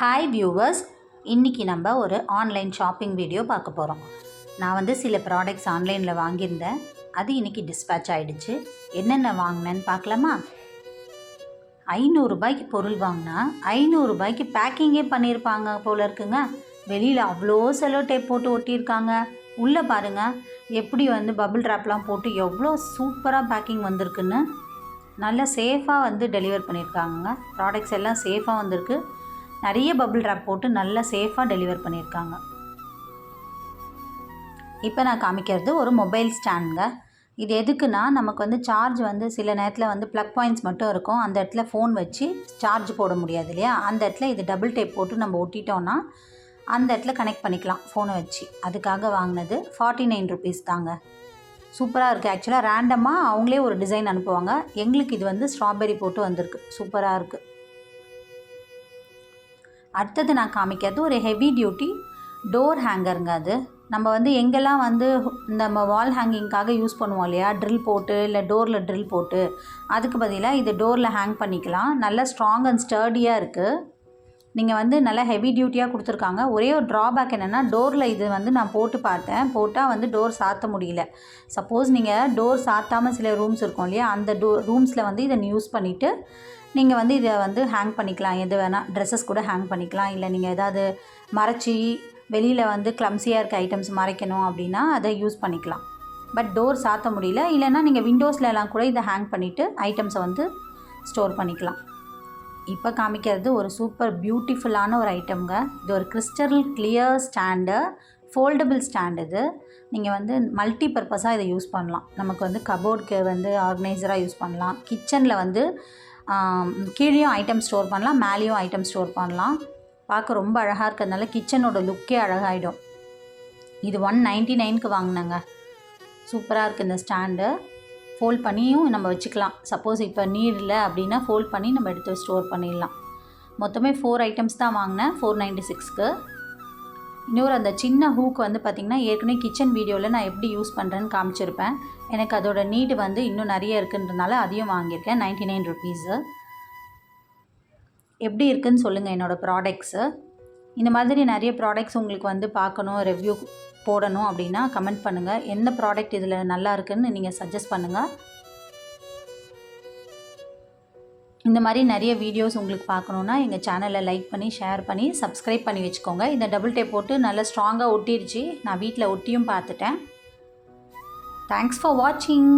Hi viewers, இன்றைக்கி நம்ம ஒரு ஆன்லைன் ஷாப்பிங் வீடியோ பார்க்க போகிறோம். நான் வந்து சில ப்ராடக்ட்ஸ் ஆன்லைனில் வாங்கியிருந்தேன். அது இன்றைக்கி டிஸ்பேட்ச் ஆகிடுச்சு. என்னென்ன வாங்கினேன்னு பார்க்கலாமா? 500 ரூபாய்க்கு பொருள் வாங்கினா 500 ரூபாய்க்கு பேக்கிங்கே பண்ணியிருப்பாங்க போல இருக்குங்க. வெளியில் அவ்வளோ செலோ டேப் போட்டு ஒட்டியிருக்காங்க. உள்ளே பாருங்கள் எப்படி வந்து பபிள் ட்ராப்லாம் போட்டு எவ்வளோ சூப்பராக பேக்கிங் வந்திருக்குன்னு. நல்லா சேஃபாக வந்து டெலிவர் பண்ணியிருக்காங்க. ப்ராடக்ட்ஸ் எல்லாம் சேஃபாக வந்திருக்கு. நிறைய பபிள் ட்ராப் போட்டு நல்லா சேஃபாக டெலிவர் பண்ணியிருக்காங்க. இப்போ நான் காமிக்கிறது ஒரு மொபைல் ஸ்டாண்டுங்க. இது எதுக்குன்னா, நமக்கு வந்து சார்ஜ் வந்து சில நேரத்தில் வந்து ப்ளக் பாயிண்ட்ஸ் மட்டும் இருக்கும். அந்த இடத்துல ஃபோன் வச்சு சார்ஜ் போட முடியாது இல்லையா? அந்த இடத்துல இது டபுள் டேப் போட்டு நம்ம ஒட்டிட்டோன்னா அந்த இடத்துல கனெக்ட் பண்ணிக்கலாம் ஃபோனை வச்சு. அதுக்காக வாங்கினது 49 ருபீஸ் தாங்க. சூப்பராக இருக்குது. ஆக்சுவலாக ரேண்டமாக அவங்களே ஒரு டிசைன் அனுப்புவாங்க. எங்களுக்கு இது வந்து ஸ்ட்ராபெரி போட்டு வந்திருக்கு. சூப்பராக இருக்குது. அடுத்தது நான் காமிக்கிறது ஒரு ஹெவி டியூட்டி டோர் ஹேங்கருங்க. அது நம்ம வந்து எங்கெல்லாம் வந்து நம்ம வால் ஹேங்கிங்காக யூஸ் பண்ணுவோம் இல்லையா, ட்ரில் போட்டு இல்லை டோரில் ட்ரில் போட்டு, அதுக்கு பதிலாக இது டோரில் ஹேங் பண்ணிக்கலாம். நல்லா ஸ்ட்ராங் அண்ட் ஸ்டர்டியாக இருக்குது. நீங்கள் வந்து நல்லா ஹெவி டியூட்டியாக கொடுத்துருக்காங்க. ஒரே ஒரு ட்ராபேக் என்னென்னா, டோரில் இது வந்து நான் போட்டு பார்த்தேன். போட்டால் வந்து டோர் சாத்த முடியல. சப்போஸ் நீங்கள் டோர் சாத்தாமல் சில ரூம்ஸ் இருக்கும் இல்லையா, அந்த ரூம்ஸில் வந்து இதை யூஸ் பண்ணிவிட்டு நீங்கள் வந்து இதை வந்து ஹேங் பண்ணிக்கலாம். எது வேணால் ட்ரெஸ்ஸஸ் கூட ஹேங் பண்ணிக்கலாம். இல்லை நீங்கள் எதாவது மறைச்சி வெளியில் வந்து க்ளம்ஸியாக இருக்க ஐட்டம்ஸ் மறைக்கணும் அப்படின்னா அதை யூஸ் பண்ணிக்கலாம். பட் டோர் சாத்த முடியல. இல்லைன்னா நீங்கள் விண்டோஸ்லலாம் கூட இதை ஹேங் பண்ணிவிட்டு ஐட்டம்ஸை வந்து ஸ்டோர் பண்ணிக்கலாம். இப்போ காமிக்கிறது ஒரு சூப்பர் பியூட்டிஃபுல்லான ஒரு ஐட்டம்ங்க. இது ஒரு crystal clear stand, foldable stand. இது நீங்கள் வந்து மல்டி பர்பஸாக இதை யூஸ் பண்ணலாம். நமக்கு வந்து கபோர்டுக்கு வந்து ஆர்கனைசராக யூஸ் பண்ணலாம். கிச்சனில் வந்து கீழேயும் ஐட்டம் ஸ்டோர் பண்ணலாம், மேலேயும் ஐட்டம் ஸ்டோர் பண்ணலாம். பார்க்க ரொம்ப அழகாக இருக்கிறதுனால கிச்சனோட லுக்கே அழகாகிடும். இது 199க்கு வாங்கினேங்க. சூப்பராக இருக்குது இந்த ஸ்டாண்டு. ஃபோல்ட் பண்ணியும் நம்ம வச்சுக்கலாம். சப்போஸ் இப்போ நீட் இல்லை அப்படின்னா ஃபோல்ட் பண்ணி நம்ம எடுத்து ஸ்டோர் பண்ணிடலாம். மொத்தமே 4 ஐட்டம்ஸ் தான் வாங்கினேன் 496க்கு. இன்னொரு அந்த சின்ன ஹூக் வந்து பார்த்திங்கன்னா, ஏற்கனவே கிச்சன் வீடியோவில் நான் எப்படி யூஸ் பண்ணுறேன்னு காமிச்சிருப்பேன். எனக்கு அதோட நீடு வந்து இன்னும் நிறைய இருக்குன்றதுனால அதையும் வாங்கியிருக்கேன். 99 ருபீஸு. எப்படி இருக்குதுன்னு சொல்லுங்கள் என்னோடய ப்ராடக்ட்ஸு. இந்த மாதிரி நிறைய ப்ராடக்ட்ஸ் உங்களுக்கு வந்து பார்க்கணும், ரிவ்யூ போடணும் அப்படின்னா கமெண்ட் பண்ணுங்கள். எந்த ப்ராடக்ட் இதில் நல்லா இருக்குதுன்னு நீங்கள் சஜஸ்ட் பண்ணுங்கள். இந்த மாதிரி நிறைய வீடியோஸ் உங்களுக்கு பார்க்கணுன்னா எங்கள் சேனலை லைக் பண்ணி ஷேர் பண்ணி சப்ஸ்கிரைப் பண்ணி வச்சுக்கோங்க. இந்த டபுள் டேப் போட்டு நல்லா ஸ்ட்ராங்காக ஒட்டிடுச்சு. நான் வீட்டில் ஒட்டியும் பார்த்துட்டேன். தேங்க்ஸ் ஃபார் வாட்சிங்.